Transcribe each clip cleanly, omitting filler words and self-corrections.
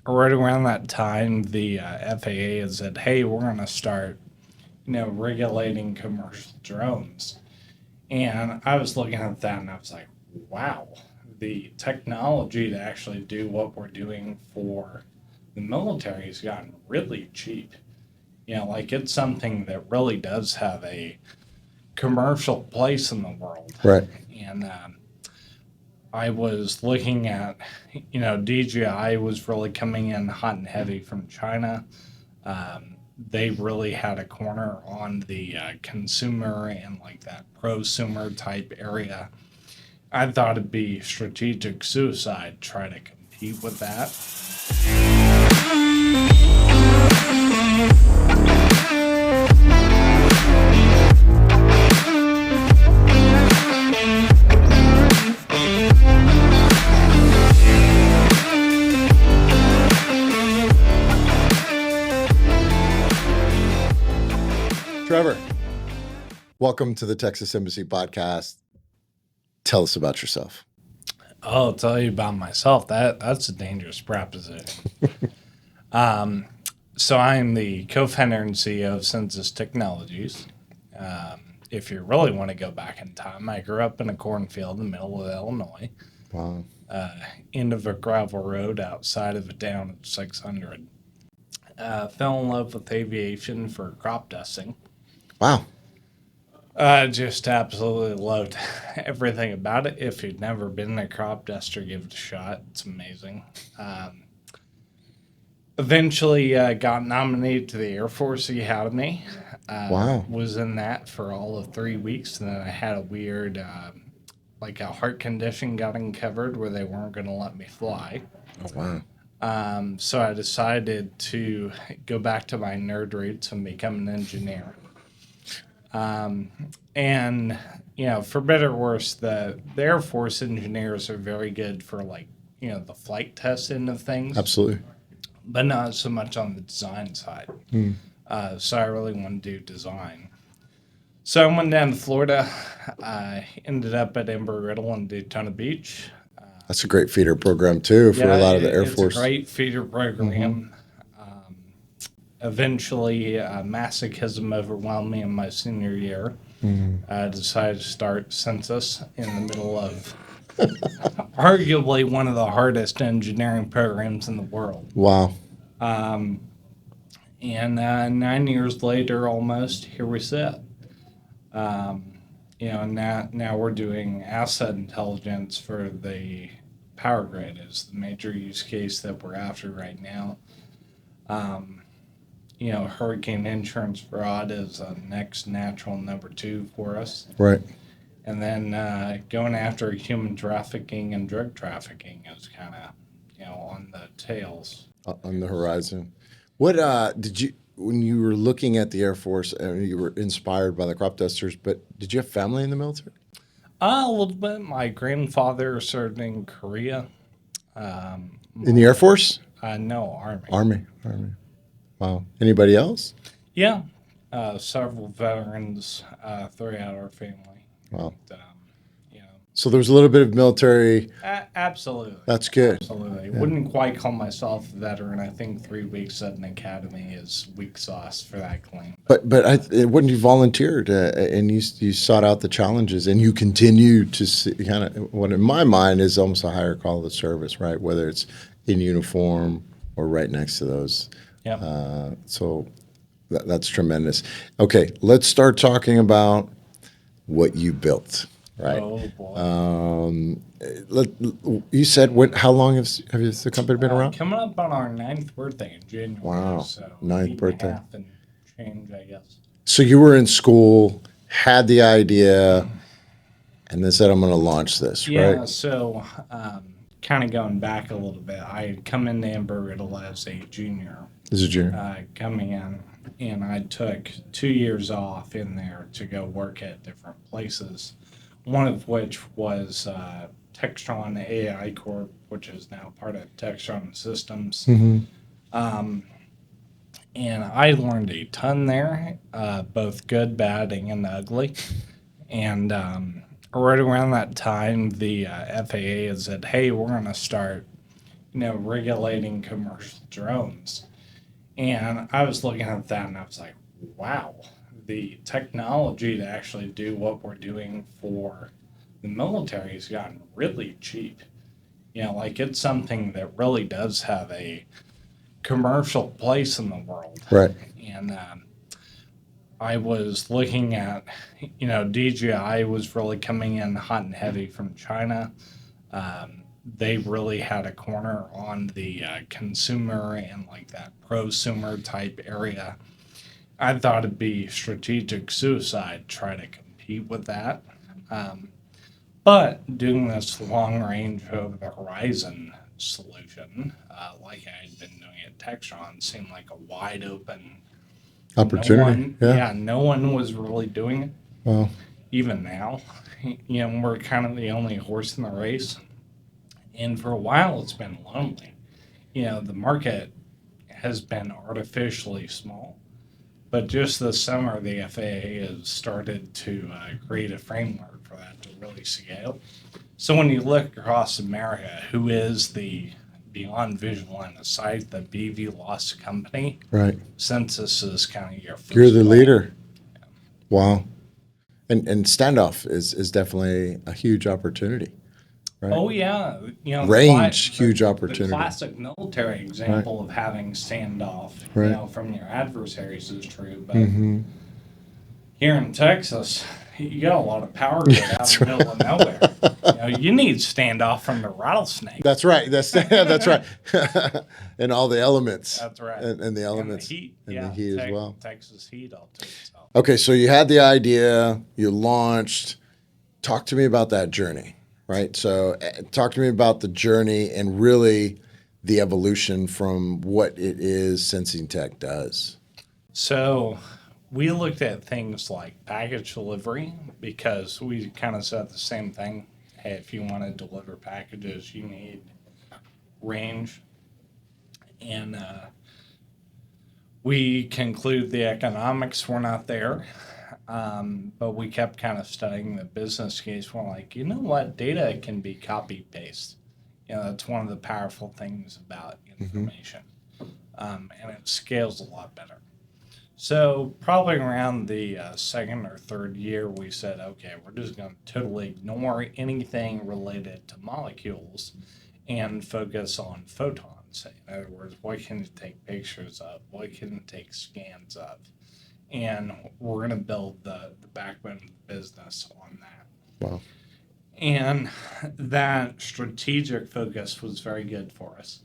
right around that time, the FAA had said, "Hey, we're going to start, regulating commercial drones." And I was looking at that, and I was like, "Wow, the technology to actually do what we're doing for the military has gotten really cheap. Like it's something that really does have a commercial place in the world." Right. And I was looking at, DJI was really coming in hot and heavy from China. They really had a corner on the consumer and like that prosumer type area. I thought it'd be strategic suicide to try to compete with that. Trevor, welcome to the Texas Embassy podcast. Tell us about yourself. I'll tell you about myself. That's a dangerous proposition. So I'm the co-founder and CEO of Censys Technologies. If you really want to go back in time, I grew up in a cornfield in the middle of Illinois, Wow. end of a gravel road outside of a town of 600. Fell in love with aviation for crop dusting. Wow. Just absolutely loved everything about it. If you've never been a crop duster, give it a shot. It's amazing. Eventually got nominated to the Air Force Academy. Wow. Was in that for all of 3 weeks, and then I had a weird, like a heart condition got uncovered where they weren't going to let me fly. Oh, wow. So I decided to go back to my nerd roots and become an engineer. And, for better or worse, the Air Force engineers are very good for the flight test end of things. Absolutely. But not so much on the design side. So I really want to do design. So I went down to Florida. I ended up at Embry-Riddle in Daytona Beach. That's a great feeder program, too, for a lot of the Air Force. It's a great feeder program. Eventually, masochism overwhelmed me in my senior year. I decided to start Censys in the middle of arguably one of the hardest engineering programs in the world. Wow. And 9 years later, almost, here we sit. Now we're doing asset intelligence for the power grid is the major use case that we're after right now. Hurricane insurance fraud is the next natural number 2 for us. Right. And then going after human trafficking and drug trafficking is kind of, on the tails. On the horizon. What did you, when you were looking at the Air Force, you were inspired by the crop dusters, but did you have family in the military? A little bit. My grandfather served in Korea. In the Air Force? No, Army. Army. Wow. Anybody else? Yeah. Several veterans throughout our family. Wow. But, So there was a little bit of military. Absolutely. That's good. Absolutely. Yeah. Wouldn't quite call myself a veteran. I think 3 weeks at an academy is weak sauce for that claim. But wouldn't you volunteered and you sought out the challenges and you continue to see kind of what in my mind is almost a higher call of service, right? Whether it's in uniform or right next to those. Yeah. So that's tremendous. Okay, let's start talking about what you built. Right. Oh boy. You said how long has the company been around? Coming up on our 9th birthday in January. Wow. So 9th birthday. Half and change, I guess. So you were in school, had the idea, and then said, "I'm going to launch this." Yeah. Right. So, kind of going back a little bit, I had come into Embry-Riddle as a junior. As a junior. Coming in, and I took 2 years off in there to go work at different places. One of which was Textron AI Corp, which is now part of Textron Systems. And I learned a ton there, both good, bad, and ugly. And right around that time, the FAA had said, "Hey, we're going to start, regulating commercial drones. And I was looking at that and I was like, wow, the technology to actually do what we're doing for the military has gotten really cheap. Like it's something that really does have a commercial place in the world. Right. And I was looking at, DJI was really coming in hot and heavy from China. They really had a corner on the consumer and like that prosumer type area. I thought it'd be strategic suicide to try to compete with that. Um, but doing this long range over the horizon solution, like I had been doing at Textron, seemed like a wide open. Opportunity. Yeah. No one was really doing it. Well, Even now, we're kind of the only horse in the race. And for a while, it's been lonely. The market has been artificially small. But just this summer, the FAA has started to create a framework for that to really scale. So when you look across America, who is the beyond visual line of sight, the BVLOS company? right. Censys is kind of your first You're the call. leader. Wow. And standoff is definitely a huge opportunity. Right. Oh yeah, Range, huge the opportunity. classic military example of having standoff, Right. from your adversaries is true, but Mm-hmm. here in Texas, you got a lot of power grid out in the middle of nowhere. You need standoff from the rattlesnake. That's right. That's right. And all the elements. That's right. And the elements. And the heat, And the heat as well. Texas heat all to itself. Okay, so you had the idea, you launched. Talk to me about that journey, right? So talk to me about the journey and really the evolution from what it is Sensing Tech does. So we looked at things like package delivery because we kind of said the same thing. Hey, if you want to deliver packages, you need range. And we conclude the economics were not there. But we kept kind of studying the business case. We're like, you know what? Data can be copy paste. That's one of the powerful things about information. And it scales a lot better. So probably around the second or third year, we said, okay, we're just going to totally ignore anything related to molecules and focus on photons. In other words, what can it take pictures of? What can it take scans of? And we're going to build the backbone of the business on that. Wow. And that strategic focus was very good for us.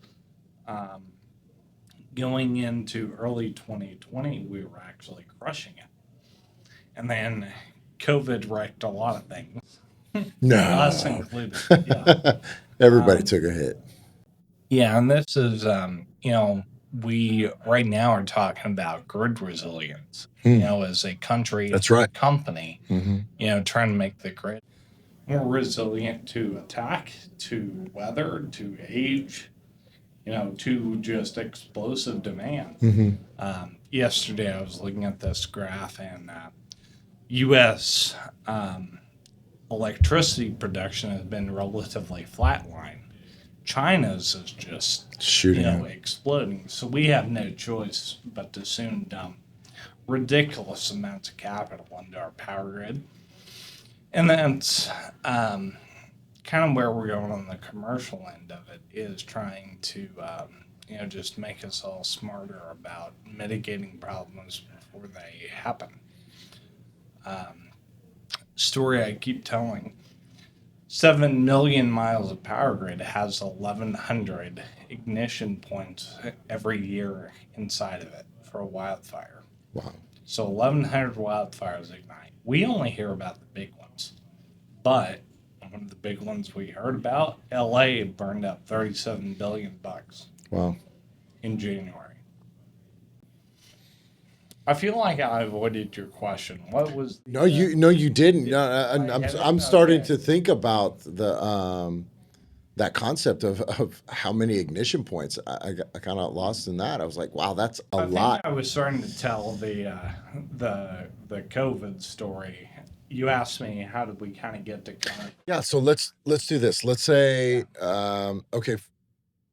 Going into early 2020, we were actually crushing it. And then COVID wrecked a lot of things, No. us included. Yeah. Everybody took a hit. Yeah, and this is, we right now are talking about grid resilience, as a country, That's right. company, Mm-hmm. trying to make the grid more resilient to attack, to weather, to age, to just explosive demand. Mm-hmm. Yesterday, I was looking at this graph, and U.S. Electricity production has been relatively flatline. China's is just Shooting. exploding. So we have no choice but to soon dump ridiculous amounts of capital into our power grid. And that's kind of where we're going on the commercial end of it, is trying to just make us all smarter about mitigating problems before they happen. Story I keep telling. 7 million miles of power grid has 1,100 ignition points every year inside of it for a wildfire. Wow. So 1,100 wildfires ignite. We only hear about the big ones, but one of the big ones we heard about, LA burned up $37 billion Wow. in January. I feel like I avoided your question. What was the, No, you didn't. No, I'm starting Okay. to think about the that concept of how many ignition points. I kind of lost in that. I was like, wow, that's a lot. I think I was starting to tell the COVID story. You asked me how did we kind of get to kind of Yeah, so let's do this. Let's say okay,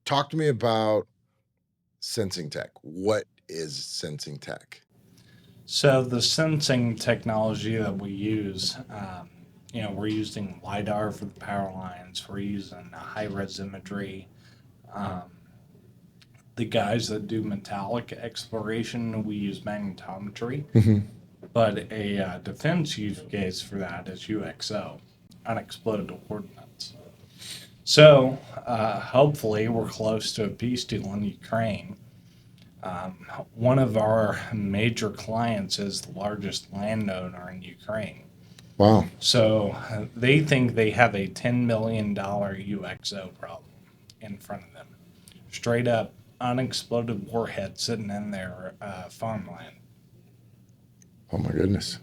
talk to me about sensing tech. What is sensing tech? So the sensing technology that we use, we're using LiDAR for the power lines. We're using high-res imagery. Um, the guys that do metallic exploration, we use magnetometry. But a defense use case for that is UXO, unexploded ordnance. So hopefully we're close to a peace deal in Ukraine. One of our major clients is the largest landowner in Ukraine. Wow. So they think they have a $10 million UXO problem in front of them. Straight up unexploded warhead sitting in their farmland. Oh my goodness.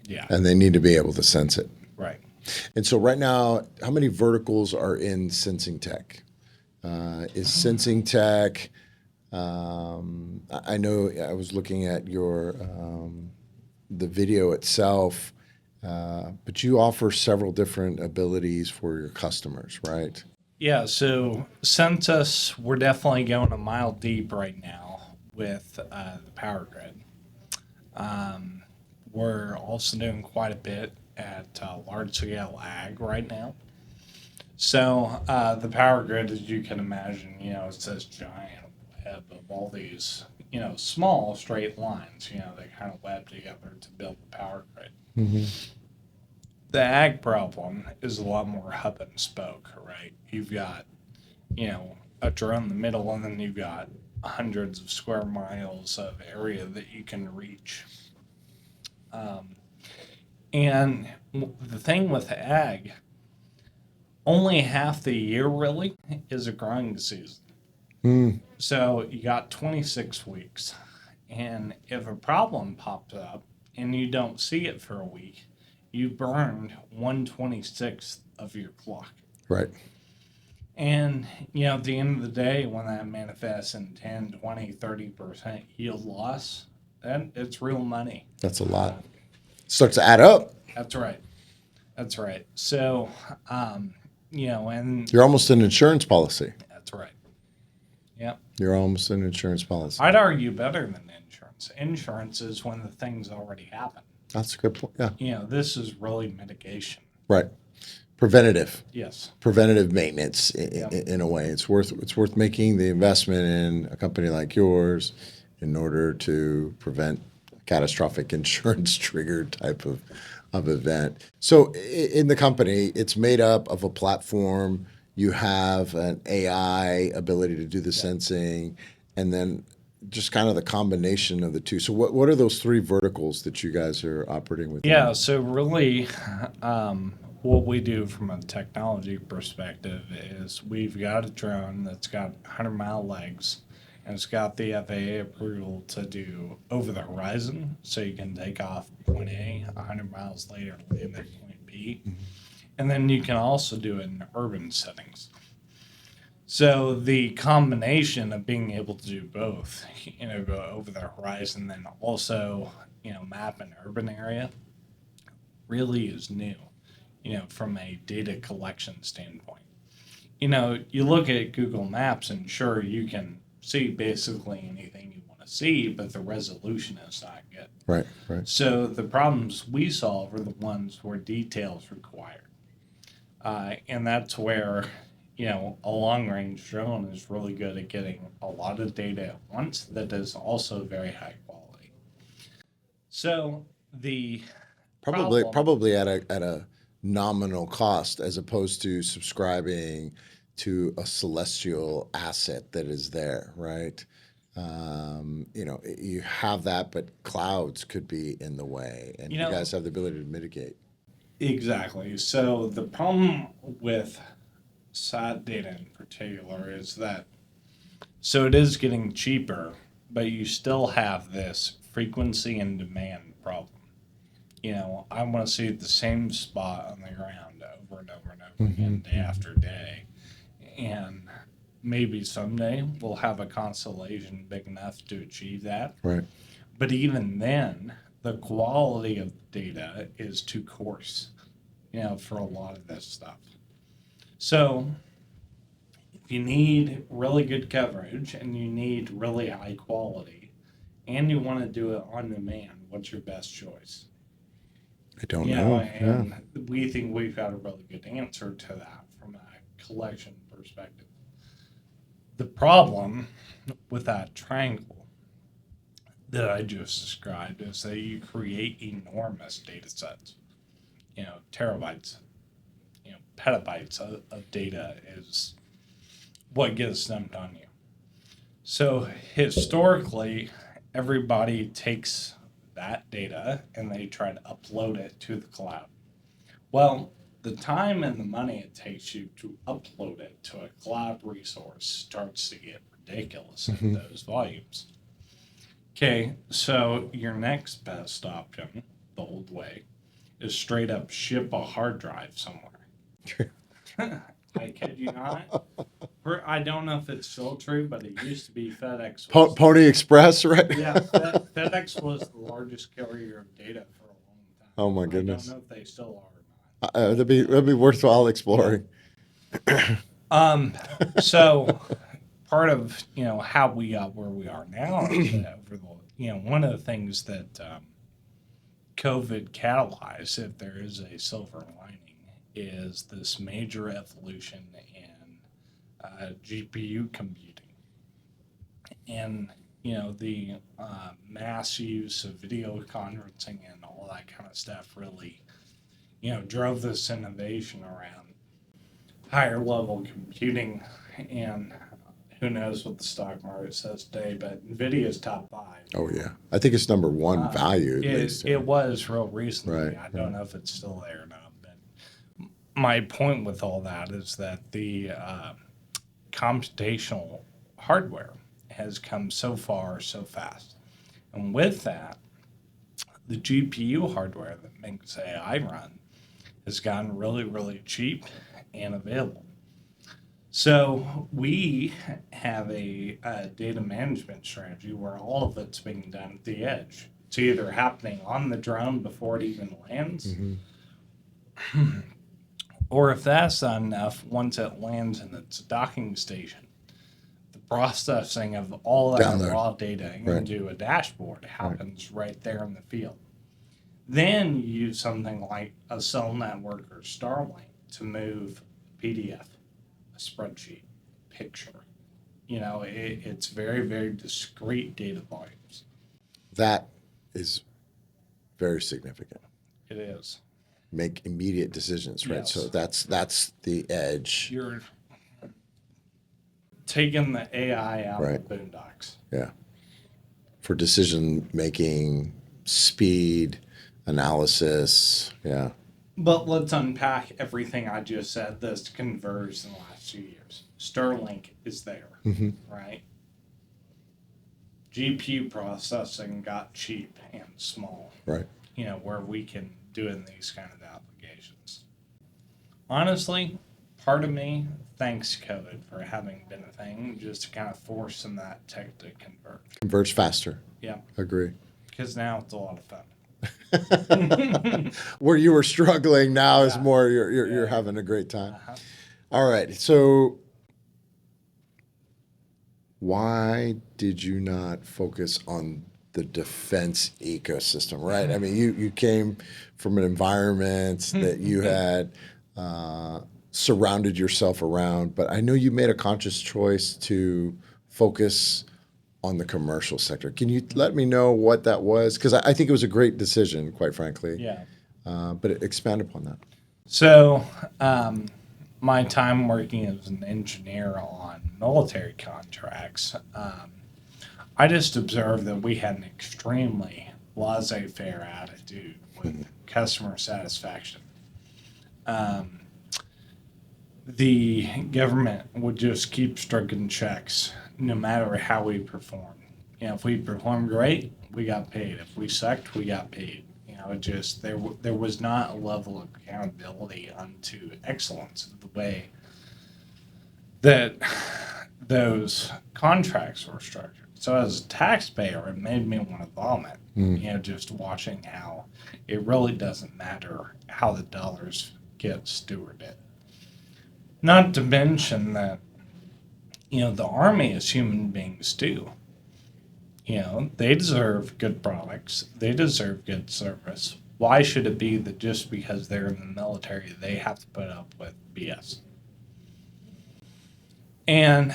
Yeah, And they need to be able to sense it. right. And so right now, how many verticals are in sensing tech? Is sensing tech, I know I was looking at your the video itself, but you offer several different abilities for your customers, right? Yeah, so Censys, we're definitely going a mile deep right now with the power grid. We're also doing quite a bit at large scale ag right now. So the power grid, as you can imagine, it's this giant web of all these, small straight lines, they kind of web together to build the power grid. The ag problem is a lot more hub and spoke, right? You've got, a drone in the middle, and then you've got hundreds of square miles of area that you can reach. And the thing with ag, only half the year really is a growing season. So you got 26 weeks. And if a problem pops up and you don't see it for a week, you burned 1/26th of your clock. Right. And, at the end of the day, when that manifests in 10, 20, 30% yield loss, then it's real money. That's a lot. Starts to add up. That's right. That's right. So, and You're almost an insurance policy. that's right. Yep. You're almost an insurance policy. I'd argue better than insurance. Insurance is when the thing's already happened. That's a good point. Yeah. This is really mitigation. Right. Preventative. Yes. Preventative maintenance Yep. in a way. It's worth making the investment in a company like yours in order to prevent a catastrophic insurance trigger type of event. So in the company, it's made up of a platform. You have an AI ability to do the sensing, and then just kind of the combination of the two. So what are those three verticals that you guys are operating with? Yeah, so really, what we do from a technology perspective is we've got a drone that's got 100-mile legs, and it's got the FAA approval to do over the horizon, so you can take off point A, 100 miles later, land at point B. And then you can also do it in urban settings. So the combination of being able to do both, go over the horizon, then also, map an urban area, really is new, from a data collection standpoint. You look at Google Maps and sure, you can see basically anything you want to see, but the resolution is not good. Right, right. So the problems we solve are the ones where details required. And that's where, a long range drone is really good at getting a lot of data at once that is also very high quality. So the Probably at a nominal cost as opposed to subscribing to a celestial asset that is there, right? You have that, but clouds could be in the way, and you guys have the ability to mitigate. Exactly. So the problem with SAT data in particular is that, so it is getting cheaper, but you still have this frequency and demand problem. I want to see the same spot on the ground over and over and over again, day after day. And maybe someday we'll have a constellation big enough to achieve that. Right. But even then, the quality of the data is too coarse, for a lot of this stuff. So if you need really good coverage and you need really high quality and you want to do it on demand, what's your best choice? I don't You know, know. Yeah. and we think we've got a really good answer to that from a collection perspective. The problem with that triangle that I just described is that you create enormous data sets, terabytes, petabytes of data is what gets dumped on you. So historically, everybody takes that data and they try to upload it to the cloud. Well, the time and the money it takes you to upload it to a cloud resource starts to get ridiculous in those volumes. Okay, so your next best option, the old way, is straight up ship a hard drive somewhere. I kid you not. I don't know if it's still true, but it used to be FedEx. Pony Express, right? Yeah, FedEx was the largest carrier of data for a long time. Oh my goodness. I don't know if they still are or not. That'd be worthwhile exploring. So part of how we got where we are now is that over the one of the things that COVID catalyzed, if there is a silver lining, is this major evolution in GPU computing, and the mass use of video conferencing and all that kind of stuff really drove this innovation around higher level computing. And who knows what the stock market says today, but Nvidia's top 5. Oh yeah, I think it's number one value at least. It was real recently. Right. I don't know if it's still there or not, but my point with all that is that the computational hardware has come so far so fast, and with that, the GPU hardware that makes AI run has gotten really, really cheap and available. So we have a data management strategy where all of it's being done at the edge. It's either happening on the drone before it even lands, or if that's not enough, once it lands in its docking station, the processing of all that raw data into a dashboard happens right there in the field. Then you use something like a cell network or Starlink to move PDF, a spreadsheet, picture. It's very, very discrete data volumes. That is very significant. It is. Make immediate decisions, right? Yes. So that's the edge. You're taking the AI out Right. of the boondocks. Yeah. For decision making, speed, analysis. Yeah. But let's unpack everything I just said that's converged in the last 2 years. Starlink is there, right? GPU processing got cheap and small, Right. Where we can do in these kind of applications. Honestly, part of me thanks COVID for having been a thing, just to kind of force some of that tech to converge. Converge faster. Yeah. Agree. Because now it's a lot of fun. Where you were struggling now is more you're having a great time. All right. So why did you not focus on the defense ecosystem, right? I mean, you came from an environment that you had surrounded yourself around, but I know you made a conscious choice to focus on the commercial sector. Can you let me know what that was? Because I think it was a great decision, quite frankly. Yeah. But expand upon that. So, my time working as an engineer on military contracts, I just observed that we had an extremely laissez-faire attitude with customer satisfaction. The government would just keep stroking checks no matter how we performed. If we performed great, we got paid. If we sucked, we got paid. It just there was not a level of accountability unto excellence of the way that those contracts were structured. So as a taxpayer, it made me want to vomit. Just watching how it really doesn't matter how the dollars get stewarded. Not to mention that the Army is human beings too. They deserve good products. They deserve good service. Why should it be that just because they're in the military, they have to put up with BS? And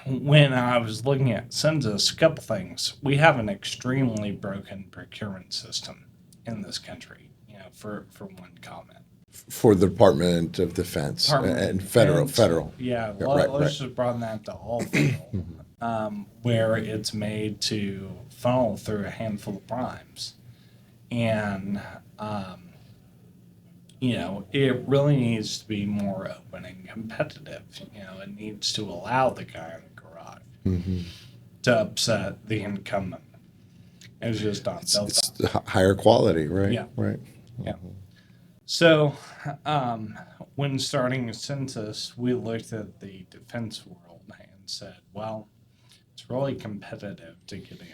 when I was looking at Censys, a couple things. We have an extremely broken procurement system in this country, for one comment. For the Department of Defense and federal. Yeah, right. let's just broaden that to all federal, where it's made to funnel through a handful of primes. And, it really needs to be more open and competitive. It needs to allow the guy in the garage to upset the incumbent. It's just not built It's higher quality, right? Yeah. Right. Yeah. So, when starting Censys, we looked at the defense world and said, well, it's really competitive to get in.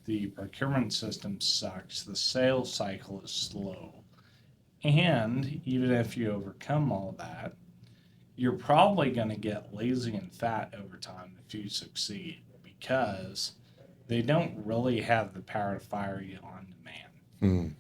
The procurement system sucks. The sales cycle is slow. And even if you overcome all that, you're probably going to get lazy and fat over time if you succeed, because they don't really have the power to fire you on demand.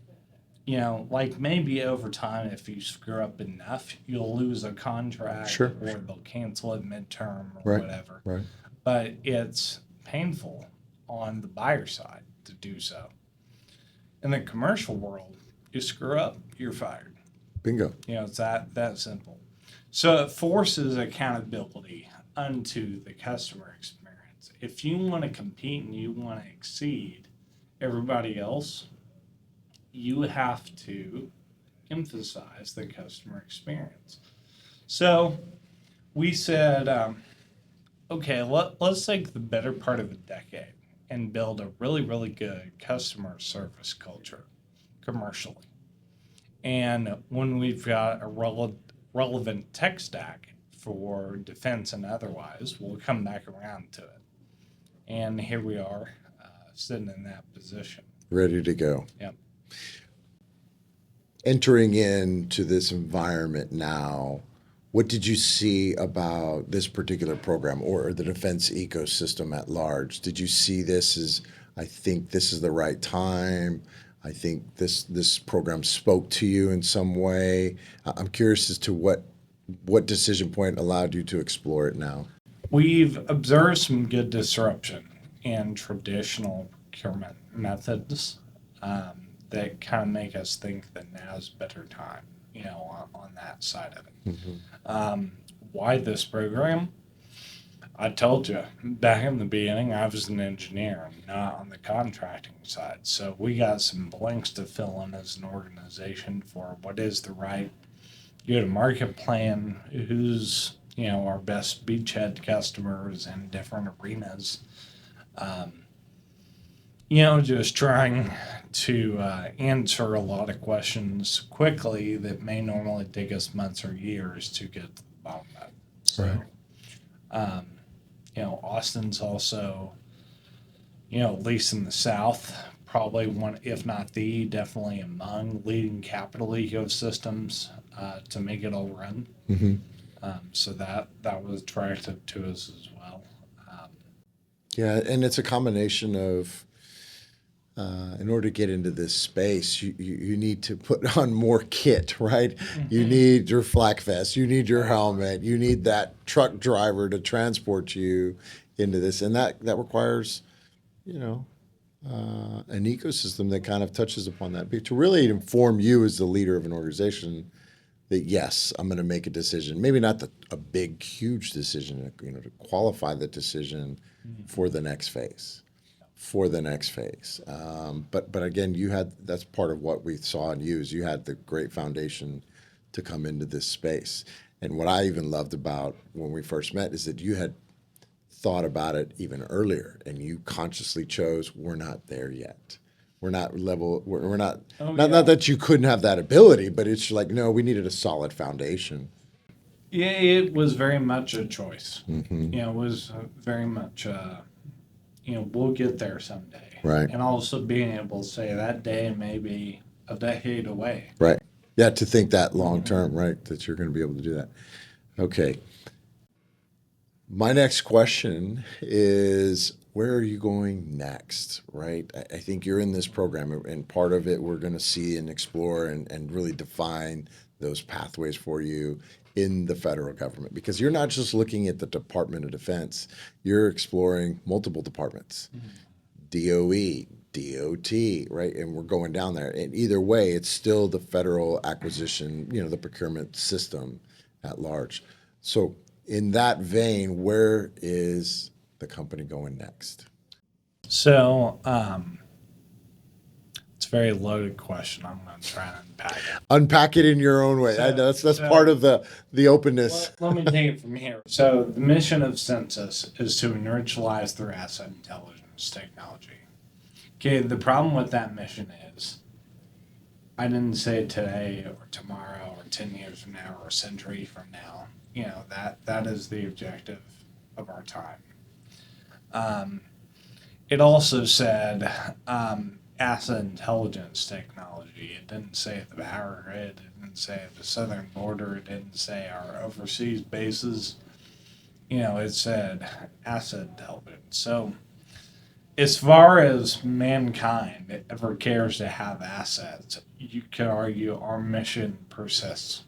Like maybe over time, if you screw up enough, you'll lose a contract, Sure. or they'll cancel it midterm or whatever. Right. But it's painful on the buyer side to do so. In the commercial world, you screw up, you're fired. Bingo. It's that simple. So it forces accountability unto the customer experience. If you want to compete and you want to exceed everybody else, you have to emphasize the customer experience. So we said, okay, let's take the better part of a decade and build a really, really good customer service culture commercially. And when we've got a relevant tech stack for defense and otherwise, we'll come back around to it. And here we are, sitting in that position. Ready to go. Yep. Entering into this environment now, what did you see about this particular program or the defense ecosystem at large? Did you see this as, I think this is the right time? I think this program spoke to you in some way. I'm curious as to what decision point allowed you to explore it now. We've observed some good disruption in traditional procurement methods that kind of make us think that now's a better time, on that side of it. Why this program? I told you back in the beginning, I was an engineer, not on the contracting side. So we got some blanks to fill in as an organization for what is the right go-to-market plan, who's, our best beachhead customers in different arenas. Just trying to answer a lot of questions quickly that may normally take us months or years to get to the bottom of it. So, Austin's also, at least in the South, probably one, if not the, definitely among leading capital ecosystems to make it all run. So that was attractive to us as well. Yeah, and it's a combination of, in order to get into this space, you need to put on more kit, right? You need your flak vest, you need your helmet, you need that truck driver to transport you into this, and that requires, an ecosystem that kind of touches upon that. But to really inform you as the leader of an organization that yes, I'm going to make a decision, maybe not a big, huge decision, to qualify the decision for the next phase. But again, that's part of what we saw in you is you had the great foundation to come into this space. And what I even loved about when we first met is that you had thought about it even earlier and you consciously chose, we're not there yet. We're not level, we're not, not that you couldn't have that ability, but it's like, no, we needed a solid foundation. Yeah, it was very much a choice. It was very much we'll get there someday. Right. And also being able to say that day may be a decade away. Right. Yeah, to think that long term, right, that you're going to be able to do that. Okay. My next question is, where are you going next, right? I think you're in this program, and part of it we're going to see and explore and really define those pathways for you in the federal government, because you're not just looking at the Department of Defense, you're exploring multiple departments, DOE, DOT, right? And we're going down there. And either way, it's still the federal acquisition, the procurement system at large. So, in that vein, where is the company going next? So, it's a very loaded question. I'm going to try and unpack it. Unpack it in your own way. I know that's part of the openness. Let me take it from here. So, the mission of Censys is to enrich lives through asset intelligence technology. Okay, the problem with that mission is, I didn't say it today or tomorrow or 10 years from now or a century from now. That is the objective of our time. It also said asset intelligence technology. It didn't say the power grid. It didn't say the southern border. It didn't say our overseas bases. It said asset intelligence. So, as far as mankind ever cares to have assets, you could argue our mission persists.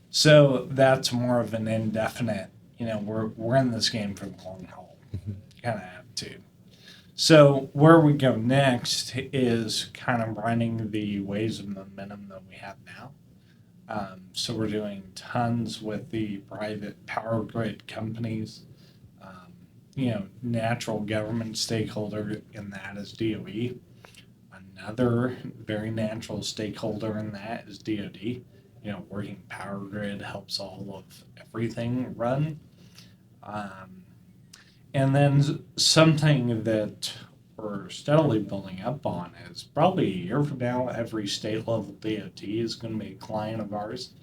So that's more of an indefinite, we're in this game for the long haul kind of attitude. So where we go next is kind of running the waves of momentum that we have now. So we're doing tons with the private power grid companies. Natural government stakeholder in that is DOE. Another very natural stakeholder in that is DoD. Working power grid helps all of everything run. And then something that we're steadily building up on is probably a year from now, every state level DOT is going to be a client of ours.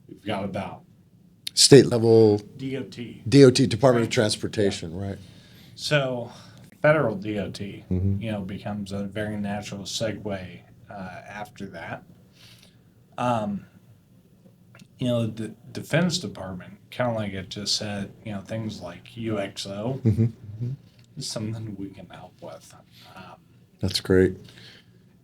We've got about State level DOT, Department of Transportation, right? So federal DOT, becomes a very natural segue after that. The Defense Department, kind of like it just said, things like UXO is something we can help with. That's great.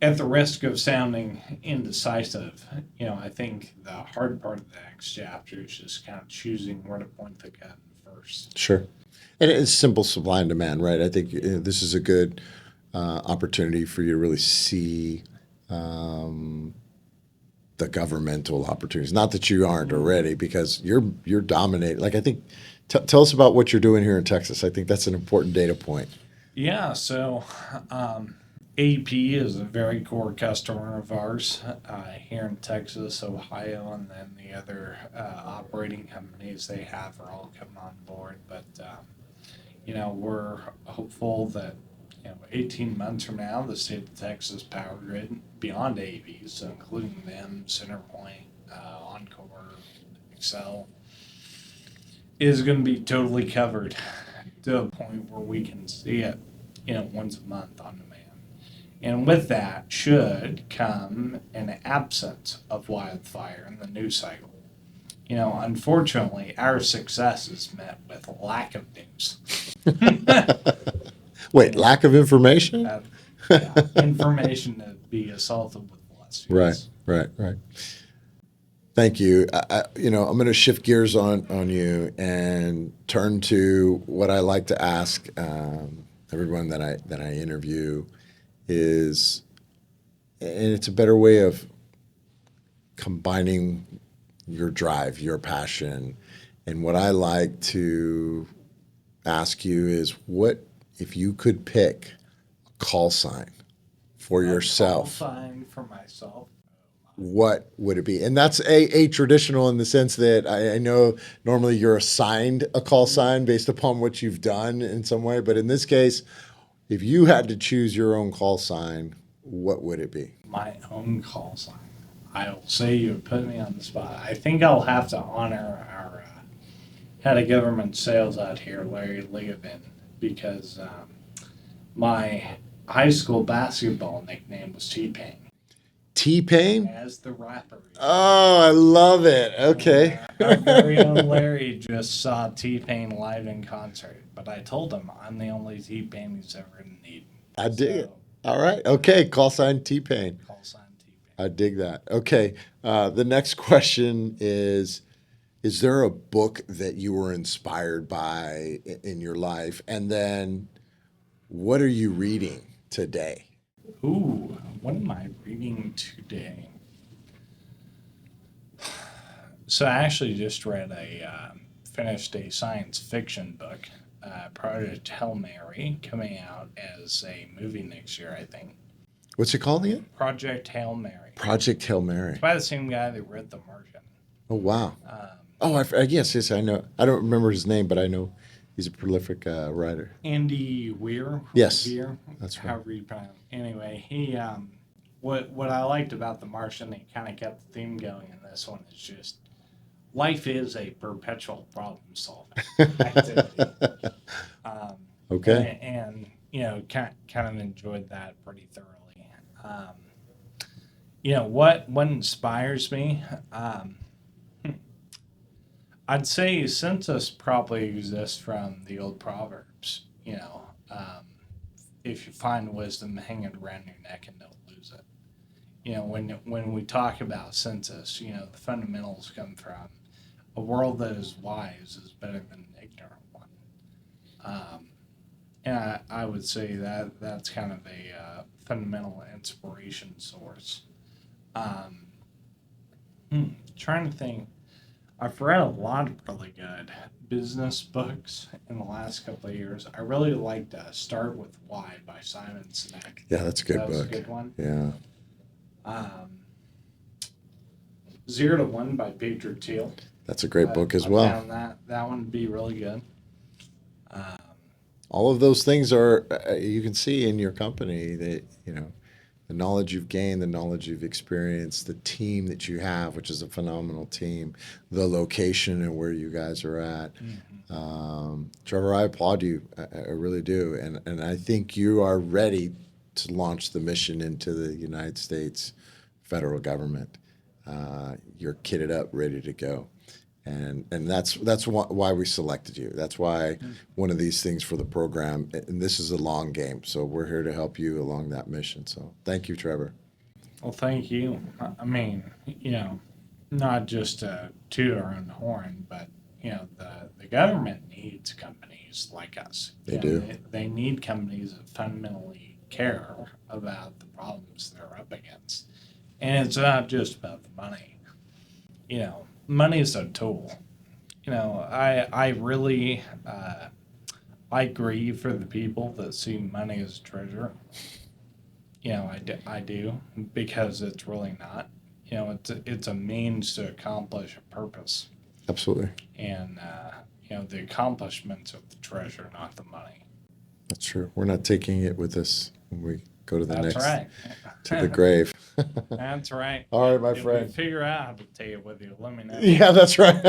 At the risk of sounding indecisive, I think the hard part of the next chapter is just kind of choosing where to point the gun first. Sure. And it's simple supply and demand, right? I think this is a good opportunity for you to really see the governmental opportunities. Not that you aren't already, because you're dominating. Like, I think, tell us about what you're doing here in Texas. I think that's an important data point. Yeah, so AP is a very core customer of ours here in Texas, Ohio, and then the other operating companies they have are all coming on board. But, we're hopeful that 18 months from now, the state of Texas power grid, beyond AV, so including them, Centerpoint, Encore, Excel, is going to be totally covered to a point where we can see it, once a month on demand. And with that should come an absence of wildfire in the news cycle. Unfortunately, our success is met with lack of news. Wait, lack of information? Information to be assaulted with lawsuits. Right. Thank you. I'm going to shift gears on you and turn to what I like to ask everyone that I interview is, and it's a better way of combining your drive, your passion, and what I like to ask you is, what if you could pick a call sign for yourself? Call sign for myself. What would it be? And that's a traditional in the sense that I know normally you're assigned a call sign based upon what you've done in some way. But in this case, if you had to choose your own call sign, what would it be? My own call sign. I'll say you put me on the spot. I think I'll have to honor our head of government sales out here, Larry Leovin, because my high school basketball nickname was T-Pain. T-Pain? as the rapper. Oh, I love it. Okay. Our very own Larry just saw T-Pain live in concert, but I told him I'm the only T-Pain he's ever going to need. I dig it. All right. Okay. Call sign T-Pain. Call sign T-Pain. I dig that. Okay. The next question is there a book that you were inspired by in your life? And then what are you reading today? Ooh, what am I reading today? So I actually just finished a science fiction book, Project Hail Mary, coming out as a movie next year, I think. What's it called again? Project Hail Mary. Project Hail Mary. It's by the same guy that wrote The Martian. Oh, wow. Yes, I know. I don't remember his name, but I know he's a prolific writer. Andy Weir. Yes, Weir, that's right. however you pronounce it. Anyway, he what I liked about The Martian, he kind of kept the theme going in this one, is just life is a perpetual problem solving activity. Okay. And you know, kind of enjoyed that pretty thoroughly. You know, what inspires me? I'd say Censys probably exists from the old proverbs. You know, if you find wisdom, hang it around your neck and don't lose it. You know, when we talk about Censys, you know, the fundamentals come from a world that is wise is better than an ignorant one. And I would say that's kind of a fundamental inspiration source. Trying to think. I've read a lot of really good business books in the last couple of years. I really liked Start With Why by Simon Sinek. Yeah, that's a good book. That was a good one. Yeah. 0 to 1 by Peter Thiel. That's a great book as I well. found that one to be really good. All of those things are, you can see in your company that, you know, the knowledge you've gained, the knowledge you've experienced, the team that you have, which is a phenomenal team, the location and where you guys are at. Trevor, I applaud you. I really do. And I think you are ready to launch the mission into the United States federal government. You're kitted up, ready to go. And that's why we selected you. That's why one of these things for the program, and this is a long game, so we're here to help you along that mission. So thank you, Trevor. Well, thank you. I mean, you know, not just to toot our own horn, but, you know, the government needs companies like us. They do. They need companies that fundamentally care about the problems they're up against. And it's not just about the money. You know, money is a tool. You know, I really I grieve for the people that see money as a treasure. You know, I do, because it's really not. You know, it's a means to accomplish a purpose. Absolutely. And you know, the accomplishments of the treasure, not the money. That's true. We're not taking it with us when we go to the That's next right. to the grave. That's right. All right, my If friend. we figure out how to take it with you, let me know. Yeah, that's right.